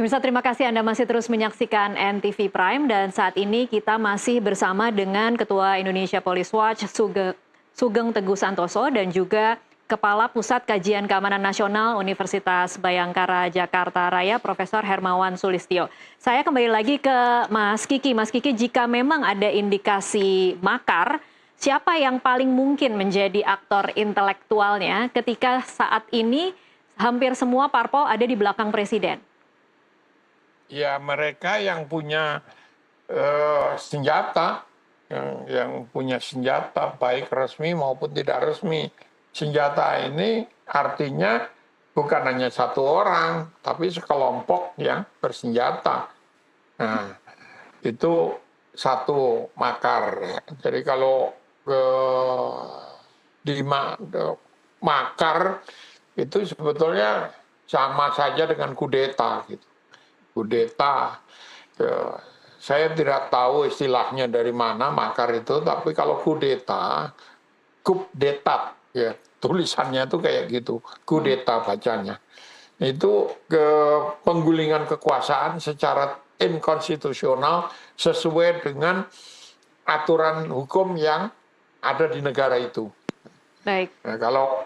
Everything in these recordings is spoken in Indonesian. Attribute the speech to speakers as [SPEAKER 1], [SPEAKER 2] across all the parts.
[SPEAKER 1] Pemirsa, terima kasih Anda masih terus menyaksikan NTV Prime dan saat ini kita masih bersama dengan Ketua Indonesia Police Watch Sugeng Teguh Santoso dan juga Kepala Pusat Kajian Keamanan Nasional Universitas Bayangkara Jakarta Raya Profesor Hermawan Sulistyo. Saya kembali lagi ke Mas Kiki. Mas Kiki, jika memang ada indikasi makar, siapa yang paling mungkin menjadi aktor intelektualnya ketika saat ini hampir semua parpol ada di belakang presiden?
[SPEAKER 2] Ya, mereka yang punya senjata, yang punya senjata baik resmi maupun tidak resmi. Senjata ini artinya bukan hanya satu orang, tapi sekelompok yang bersenjata. Nah, itu satu makar. Jadi kalau makar itu sebetulnya sama saja dengan kudeta gitu. Kudeta, saya tidak tahu istilahnya dari mana makar itu, tapi kalau kudeta, coup d'etat, ya tulisannya itu kayak gitu, kudeta bacanya. Itu penggulingan kekuasaan secara inkonstitusional sesuai dengan aturan hukum yang ada di negara itu.
[SPEAKER 1] Baik.
[SPEAKER 2] Nah, kalau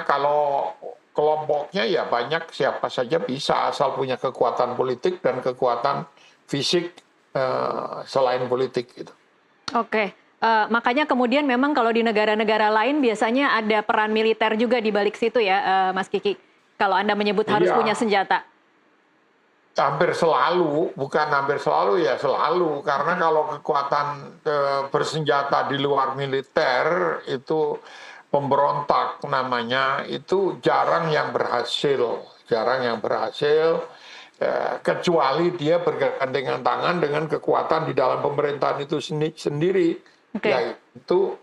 [SPEAKER 2] kalau kelompoknya ya banyak, siapa saja bisa asal punya kekuatan politik dan kekuatan fisik selain politik gitu.
[SPEAKER 1] Oke, makanya kemudian memang kalau di negara-negara lain biasanya ada peran militer juga di balik situ ya, Mas Kiki. Kalau Anda menyebut harus
[SPEAKER 2] Iya.
[SPEAKER 1] punya senjata.
[SPEAKER 2] Hampir selalu, bukan hampir selalu ya selalu, karena kalau kekuatan bersenjata di luar militer itu pemberontak namanya, itu jarang yang berhasil, kecuali dia bergandengan tangan dengan kekuatan di dalam pemerintahan itu sendiri, yaitu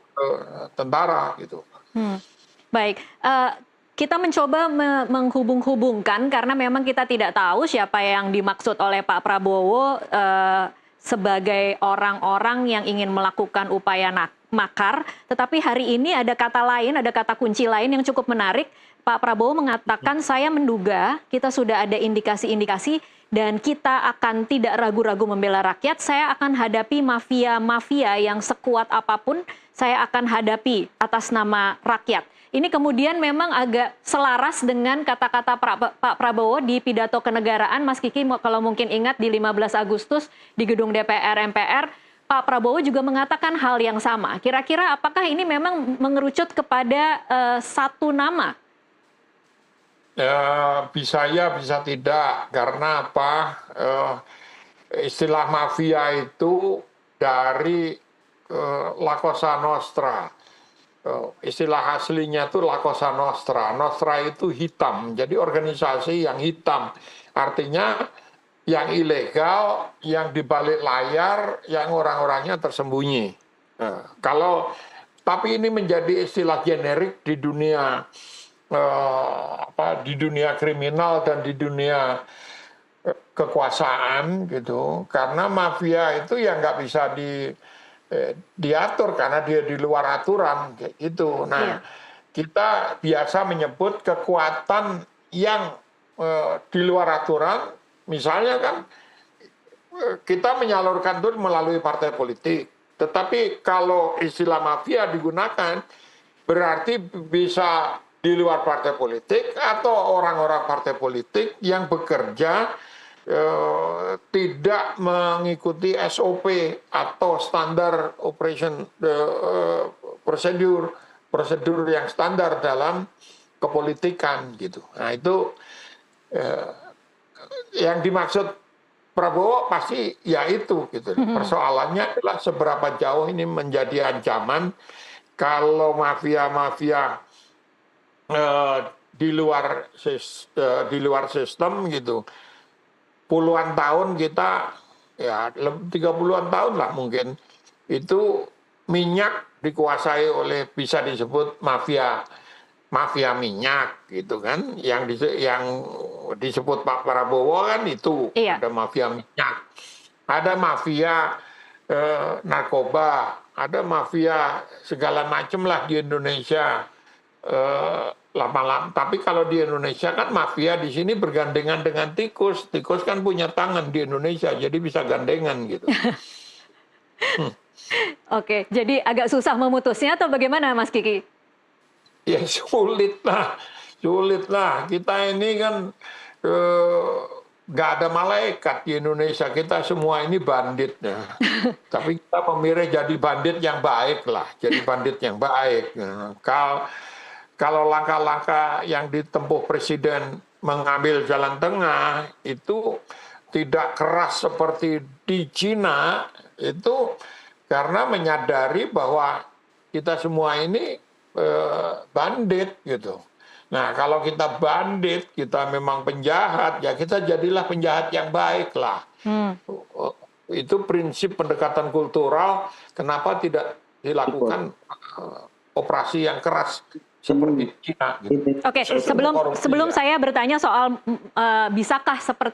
[SPEAKER 2] tentara gitu.
[SPEAKER 1] Baik, kita mencoba menghubung-hubungkan karena memang kita tidak tahu siapa yang dimaksud oleh Pak Prabowo sebagai orang-orang yang ingin melakukan upaya makar. Tetapi hari ini ada kata lain, ada kata kunci lain yang cukup menarik. Pak Prabowo mengatakan, saya menduga kita sudah ada indikasi-indikasi dan kita akan tidak ragu-ragu membela rakyat. Saya akan hadapi mafia-mafia yang sekuat apapun, saya akan hadapi atas nama rakyat. Ini kemudian memang agak selaras dengan kata-kata Pak Prabowo di pidato kenegaraan, Mas Kiki, kalau mungkin ingat di 15 Agustus di gedung DPR MPR, Pak Prabowo juga mengatakan hal yang sama. Kira-kira apakah ini memang mengerucut kepada satu nama?
[SPEAKER 2] Bisa ya, bisa tidak. Karena apa? Istilah mafia itu dari La Cosa Nostra. Istilah aslinya itu La Cosa Nostra. Nostra itu hitam, jadi organisasi yang hitam. Artinya yang ilegal, yang di balik layar, yang orang-orangnya tersembunyi. Tapi ini menjadi istilah generik di dunia di dunia kriminal dan di dunia kekuasaan gitu. Karena mafia itu ya nggak bisa diatur karena dia di luar aturan kayak gitu. Nah, kita biasa menyebut kekuatan yang di luar aturan, misalnya kan kita menyalurkan itu melalui partai politik. Tetapi kalau istilah mafia digunakan, berarti bisa di luar partai politik atau orang-orang partai politik yang bekerja tidak mengikuti SOP atau standar operation prosedur yang standar dalam kepolitikan gitu. Nah itu yang dimaksud Prabowo pasti ya itu gitu. Persoalannya adalah seberapa jauh ini menjadi ancaman kalau mafia-mafia di luar sistem gitu. Puluhan tahun kita, ya 30-an tahun lah mungkin, itu minyak dikuasai oleh, bisa disebut mafia minyak gitu kan, yang disebut Pak Prabowo kan itu. Ada mafia minyak, ada mafia narkoba, ada mafia segala macam lah di Indonesia, lama-lama. Tapi kalau di Indonesia kan mafia di sini bergandengan dengan tikus. Tikus kan punya tangan di Indonesia, jadi bisa gandengan gitu.
[SPEAKER 1] Oke, jadi agak susah memutusnya atau bagaimana Mas Kiki?
[SPEAKER 2] Ya sulit lah. Kita ini kan nggak ada malaikat di Indonesia. Kita semua ini bandit. Ya. Tapi kita memilih jadi bandit yang baik lah. Jadi bandit yang baik. Kalau langkah-langkah yang ditempuh Presiden mengambil jalan tengah itu tidak keras seperti di Cina, itu karena menyadari bahwa kita semua ini bandit gitu. Nah, kalau kita bandit, kita memang penjahat, ya kita jadilah penjahat yang baik lah. Itu prinsip pendekatan kultural, kenapa tidak dilakukan operasi yang keras seperti Cina. Gitu.
[SPEAKER 1] Oke, sebelum saya bertanya soal bisakah seperti